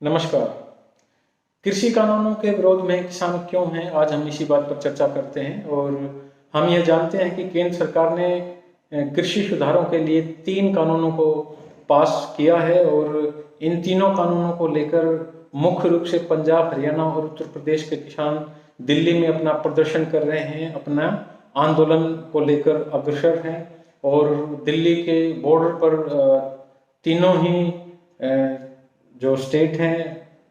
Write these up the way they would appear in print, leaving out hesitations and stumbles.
नमस्कार। कृषि कानूनों के विरोध में किसान क्यों हैं, आज हम इसी बात पर चर्चा करते हैं। और हम ये जानते हैं कि केंद्र सरकार ने कृषि सुधारों के लिए 3 कानूनों को पास किया है और इन तीनों कानूनों को लेकर मुख्य रूप से पंजाब, हरियाणा और उत्तर प्रदेश के किसान दिल्ली में अपना प्रदर्शन कर रहे हैं, अपना आंदोलन को लेकर अग्रसर हैं। और दिल्ली के बॉर्डर पर तीनों ही जो स्टेट हैं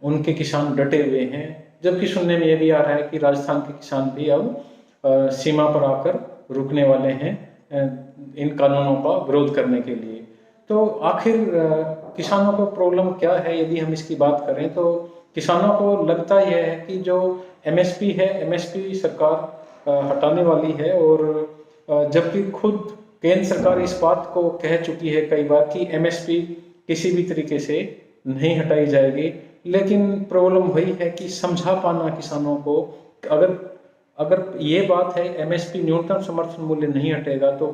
उनके किसान डटे हुए हैं, जबकि सुनने में ये भी आ रहा है कि राजस्थान के किसान भी अब सीमा पर आकर रुकने वाले हैं इन कानूनों का विरोध करने के लिए। तो आखिर किसानों को प्रॉब्लम क्या है, यदि हम इसकी बात करें तो किसानों को लगता यह है कि जो एमएसपी है, एमएसपी सरकार हटाने वाली है। और जबकि खुद केंद्र सरकार इस बात को कह चुकी है कई बार कि एमएसपी किसी भी तरीके से नहीं हटाई जाएगी, लेकिन प्रॉब्लम वही है कि समझा पाना किसानों को। अगर ये बात है एमएसपी न्यूनतम समर्थन मूल्य नहीं हटेगा तो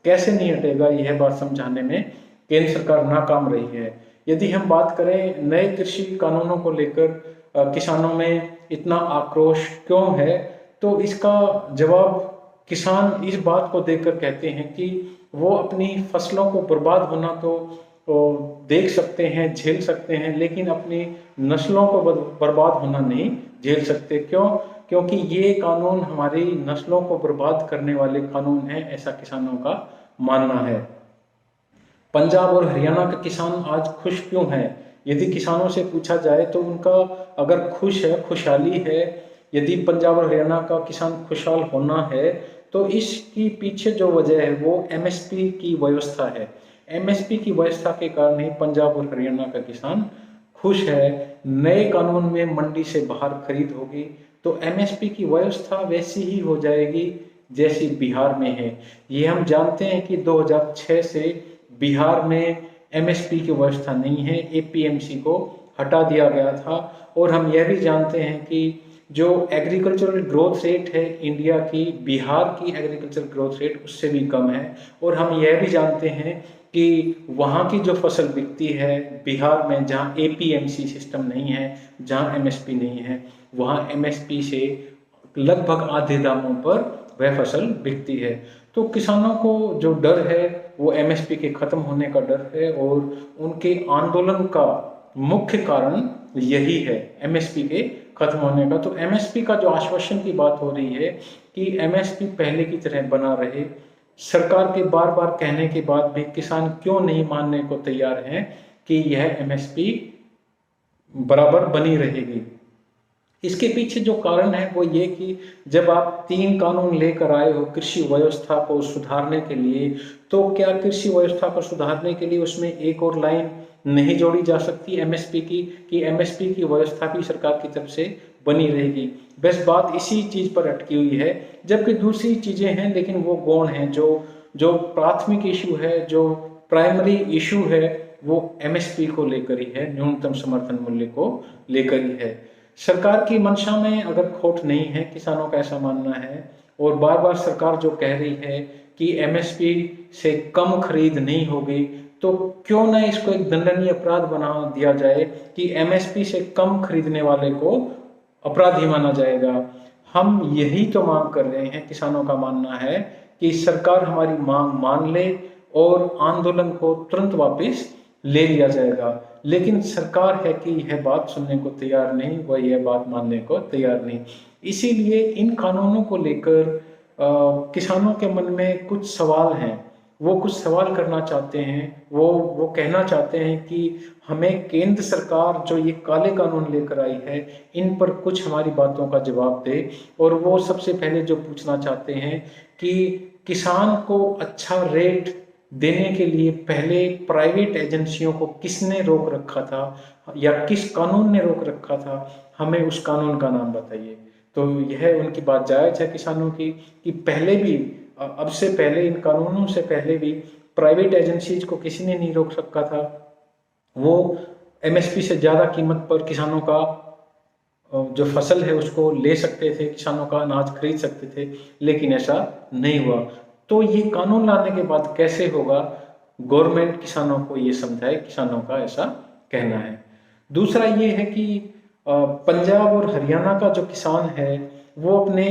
कैसे नहीं हटेगा, यह बात समझाने में केंद्र सरकार नाकाम रही है। यदि हम बात करें नए कृषि कानूनों को लेकर किसानों में इतना आक्रोश क्यों है, तो इसका जवाब किसान इस बात को देखकर कहते हैं कि वो अपनी फसलों को बर्बाद होना तो देख सकते हैं, झेल सकते हैं, लेकिन अपनी नस्लों को बर्बाद होना नहीं झेल सकते। क्यों? क्योंकि ये कानून हमारी नस्लों को बर्बाद करने वाले कानून हैं, ऐसा किसानों का मानना है। पंजाब और हरियाणा के किसान आज खुश क्यों हैं? यदि किसानों से पूछा जाए तो उनका अगर खुश है, खुशहाली है, यदि पंजाब और हरियाणा का किसान खुशहाल होना है तो इसकी पीछे जो वजह है वो एमएसपी की व्यवस्था है। एमएसपी की व्यवस्था के कारण ही पंजाब और हरियाणा का किसान खुश है। नए कानून में मंडी से बाहर खरीद होगी तो एमएसपी की व्यवस्था वैसी ही हो जाएगी जैसी बिहार में है। ये हम जानते हैं कि 2006 से बिहार में एमएसपी की व्यवस्था नहीं है, एपीएमसी को हटा दिया गया था। और हम यह भी जानते हैं कि जो एग्रीकल्चरल ग्रोथ रेट है इंडिया की, बिहार की एग्रीकल्चरल ग्रोथ रेट उससे भी कम है। और हम यह भी जानते हैं कि वहाँ की जो फसल बिकती है बिहार में, जहाँ एपीएमसी सिस्टम नहीं है, जहाँ एमएसपी नहीं है, वहाँ एमएसपी से लगभग आधे दामों पर वह फसल बिकती है। तो किसानों को जो डर है वो एमएसपी के खत्म होने का डर है। और उनके आंदोलन का मुख्य कारण यही है, एमएसपी के खत्म होने का। तो एमएसपी का जो आश्वासन की बात हो रही है कि एमएसपी पहले की तरह बना रहे, सरकार के बार बार कहने के बाद भी किसान क्यों नहीं मानने को तैयार हैं कि यह एमएसपी बराबर बनी रहेगी। इसके पीछे जो कारण है वो ये कि जब आप 3 कानून लेकर आए हो कृषि व्यवस्था को सुधारने के लिए, तो क्या कृषि व्यवस्था को सुधारने के लिए उसमें एक और लाइन नहीं जोड़ी जा सकती एमएसपी की, कि एमएसपी की व्यवस्था भी सरकार की तरफ से बनी रहेगी? बस बात इसी चीज पर अटकी हुई है, जबकि दूसरी चीजें हैं लेकिन वो गौण हैं। जो प्राथमिक इशू है, जो प्राइमरी इशू है, वो एमएसपी को लेकर ही है, न्यूनतम समर्थन मूल्य को लेकर ही है। सरकार की मंशा में अगर खोट नहीं है, किसानों का ऐसा मानना है, और बार बार सरकार जो कह रही है कि एमएसपी से कम खरीद नहीं होगी, तो क्यों ना इसको एक दंडनीय अपराध बना दिया जाए कि एमएसपी से कम खरीदने वाले को अपराधी माना जाएगा। हम यही तो मांग कर रहे हैं, किसानों का मानना है कि सरकार हमारी मांग मान ले और आंदोलन को तुरंत वापस ले लिया जाएगा। लेकिन सरकार है कि यह बात सुनने को तैयार नहीं, वह यह बात मानने को तैयार नहीं। इसीलिए इन कानूनों को लेकर किसानों के मन में कुछ सवाल हैं, वो कुछ सवाल करना चाहते हैं। वो कहना चाहते हैं कि हमें केंद्र सरकार जो ये काले कानून लेकर आई है, इन पर कुछ हमारी बातों का जवाब दे। और वो सबसे पहले जो पूछना चाहते हैं कि किसान को अच्छा रेट देने के लिए पहले प्राइवेट एजेंसियों को किसने रोक रखा था, या किस कानून ने रोक रखा था, हमें उस कानून का नाम बताइए। तो यह उनकी बात जायज है किसानों की कि पहले भी, अब से पहले, इन कानूनों से पहले भी प्राइवेट एजेंसीज को किसी ने नहीं रोक सका था। वो एमएसपी से ज़्यादा कीमत पर किसानों का जो फसल है उसको ले सकते थे, किसानों का अनाज खरीद सकते थे, लेकिन ऐसा नहीं हुआ। तो ये कानून लाने के बाद कैसे होगा, गवर्नमेंट किसानों को ये समझाए, किसानों का ऐसा कहना है। दूसरा ये है कि पंजाब और हरियाणा का जो किसान है वो अपने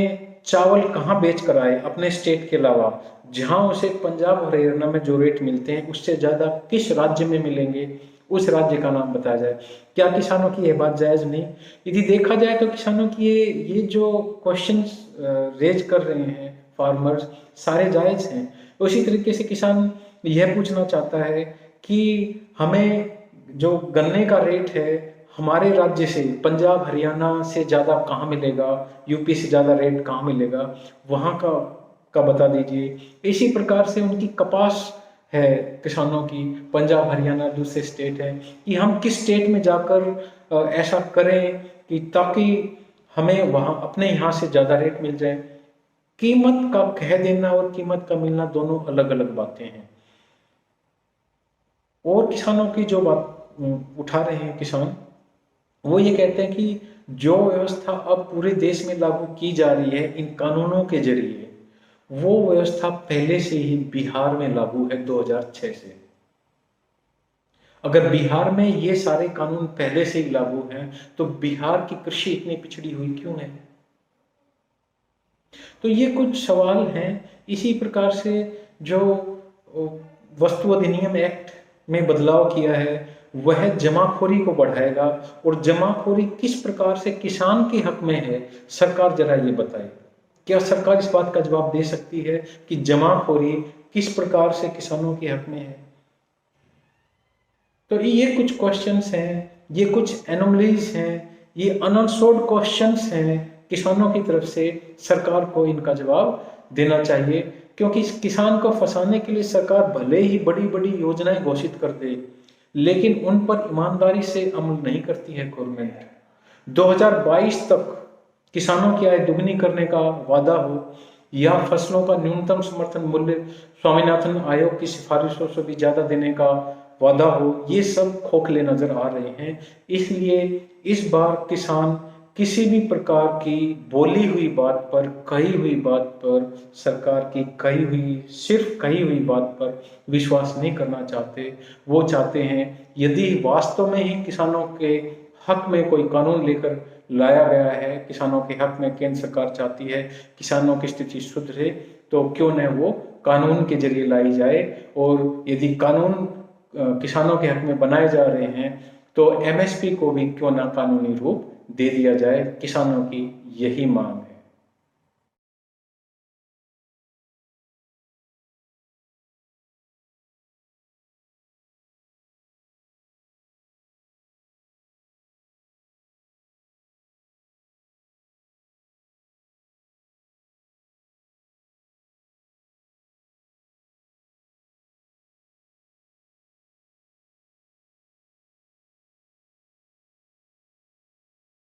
चावल कहाँ बेच कर आए अपने स्टेट के अलावा, जहां उसे पंजाब और हरियाणा में जो रेट मिलते हैं उससे ज़्यादा किस राज्य में मिलेंगे, उस राज्य का नाम बताया जाए। क्या किसानों की यह बात जायज़ नहीं? यदि देखा जाए तो किसानों की ये जो क्वेश्चंस रेज कर रहे हैं फार्मर्स, सारे जायज़ हैं। उसी तरीके से किसान यह पूछना चाहता है कि हमें जो गन्ने का रेट है हमारे राज्य से, पंजाब हरियाणा से ज़्यादा कहाँ मिलेगा, यूपी से ज़्यादा रेट कहाँ मिलेगा, वहाँ का बता दीजिए। इसी प्रकार से उनकी कपास है किसानों की, पंजाब हरियाणा दूसरे स्टेट है, कि हम किस स्टेट में जाकर ऐसा करें कि ताकि हमें वहाँ अपने यहाँ से ज़्यादा रेट मिल जाए। कीमत का कह देना और कीमत का मिलना दोनों अलग अलग बातें हैं। और किसानों की जो बात उठा रहे हैं किसान, वो ये कहते हैं कि जो व्यवस्था अब पूरे देश में लागू की जा रही है इन कानूनों के जरिए, वो व्यवस्था पहले से ही बिहार में लागू है 2006 से। अगर बिहार में ये सारे कानून पहले से ही लागू हैं तो बिहार की कृषि इतनी पिछड़ी हुई क्यों है? तो ये कुछ सवाल हैं। इसी प्रकार से जो वस्तु अधिनियम एक्ट में बदलाव किया है वह जमाखोरी को बढ़ाएगा, और जमाखोरी किस प्रकार से किसान के हक में है, सरकार जरा ये बताए। क्या सरकार इस बात का जवाब दे सकती है कि जमाखोरी किस प्रकार से किसानों के हक में है? तो ये कुछ क्वेश्चंस हैं, ये कुछ एनोमलीज हैं, ये अनअंसर्ड क्वेश्चंस हैं किसानों की तरफ से। सरकार को इनका जवाब देना चाहिए, क्योंकि इस किसान को फंसाने के लिए सरकार भले ही बड़ी बड़ी योजनाएं घोषित कर दे, लेकिन उन पर ईमानदारी से अमल नहीं करती है गवर्नमेंट। 2022 तक किसानों की आय दुगनी करने का वादा हो, या फसलों का न्यूनतम समर्थन मूल्य स्वामीनाथन आयोग की सिफारिशों से भी ज्यादा देने का वादा हो, ये सब खोखले नजर आ रहे हैं। इसलिए इस बार किसान किसी भी प्रकार की बोली हुई बात पर, कही हुई बात पर, सरकार की कही हुई, सिर्फ कही हुई बात पर विश्वास नहीं करना चाहते। वो चाहते हैं यदि वास्तव में ही किसानों के हक में कोई कानून लेकर लाया गया है, किसानों के हक में केंद्र सरकार चाहती है किसानों की स्थिति सुधरे, तो क्यों न वो कानून के जरिए लाई जाए। और यदि कानून किसानों के हक में बनाए जा रहे हैं तो एमएसपी को भी क्यों ना कानूनी रूप दे दिया जाए। किसानों की यही मांग है।